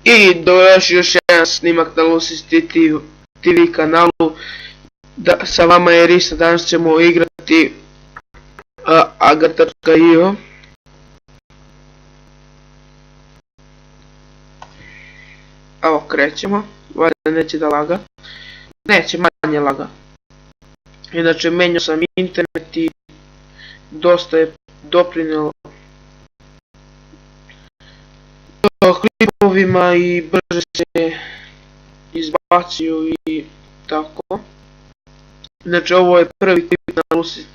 I dovrši još jedan snimak na Lucis TV kanalu. Sa vama je Risa, danas ćemo igrati Agar.io. Evo krećemo, valjda neće da laga. Neće, manje laga. Inače menjao sam internet i dosta je doprinjelo klipovima i brže se izbacuju i tako. Znači ovo je prvi klip na Lucis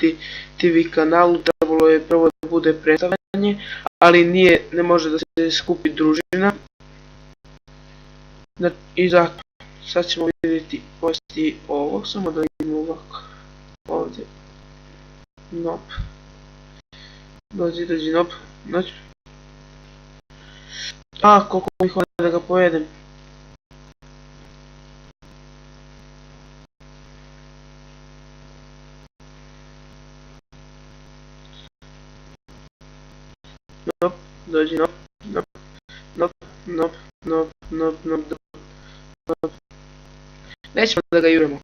TV kanalu, trebalo je prvo da bude predstavljanje, ali ne može da se skupi družina. I zato, sad ćemo vidjeti povesti ovo, samo da vidimo ovako, ovdje, nope, dođi nope, znači, koliko mi hvala da ga pojedem. Nope, dođi nope, nope. Nećemo da ga juremo.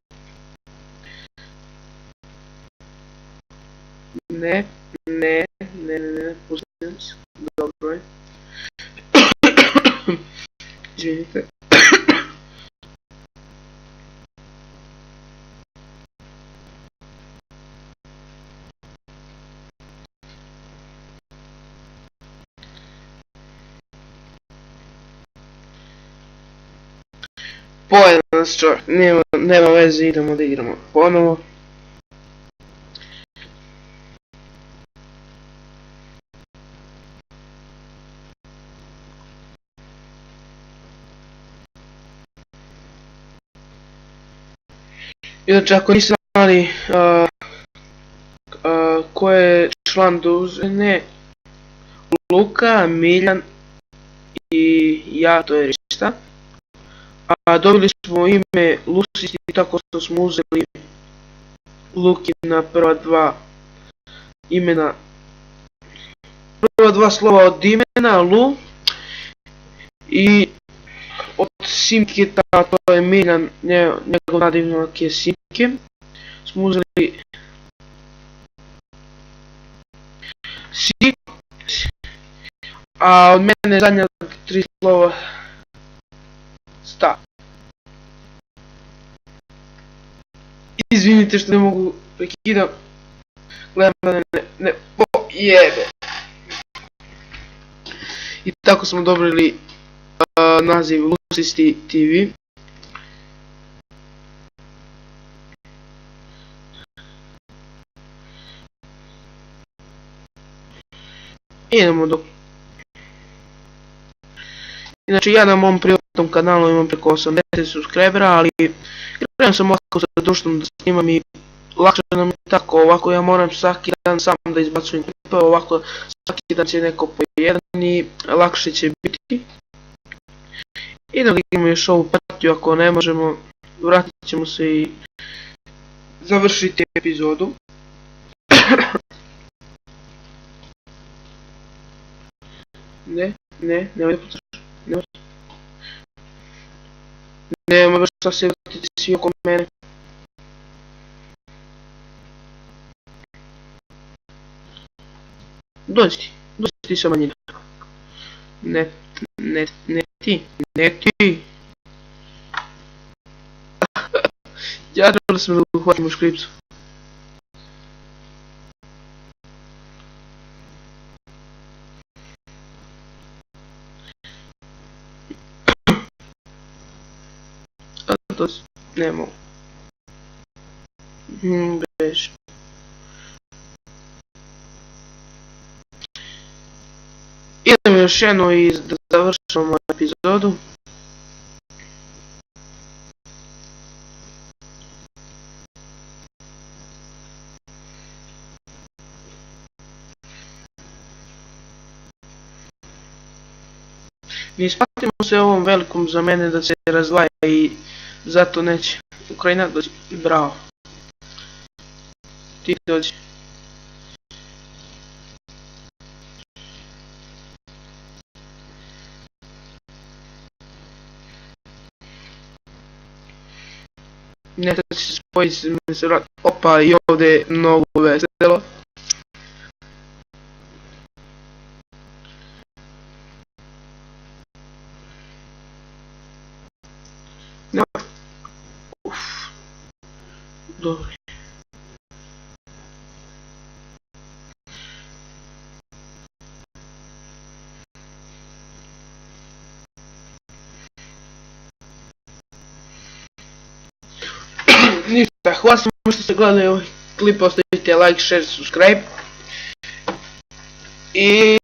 Ne, pustim se, dobro je. Izvinite. Pojedem nas čovjek, nema veze, idemo da igramo ponovo. Inače, ako niste znali ko je član družine, Luka, Miljan i ja, to je Rista. Dobili smo ime Lucis i tako što smo uzeli Lukina prva dva imena, prva dva slova od imena, Lu, i od Simke, to je Miljan, njegov nadimnak je Simke, smo uzeli Si, a od mene zadnja tri slova Sta. Izvinite što ne mogu prekidam, gledam da ne pojebe. I tako smo dobili naziv Lucis TV. Idemo dok. Inače ja na mom privatnom kanalu imam preko 80 subscribera, ali krenuo sam ovako sa društvom da snimam i lakše nam je tako. Ovako ja moram svaki dan sam da izbacujem klipe, ovako svaki dan će neko po jedan i lakše će biti. I da imamo još ovu patiju, ako ne možemo, vratit ćemo se i završiti epizodu. Nemoj da pucaš, nemoj baš sad se vratiti svi oko mene. Dođi ti sa manjina. Ne ti. Ja trebali smo da uhvatimo škripcu. Ne mogu. Beži. Idemo još jedno i da završimo epizodu. Ne isplatimo se ovom velikom za mene da se razdvaja i zato neće. Ukrajina dođi, bravo. Ti dođi. Ne sad će se spojiti se vrat. Opa, i ovdje je mnogo veselo. No. Uf. Dobro. Ništa, hvala svima što ste gledali ovaj klip, ostavite like, share, subscribe. I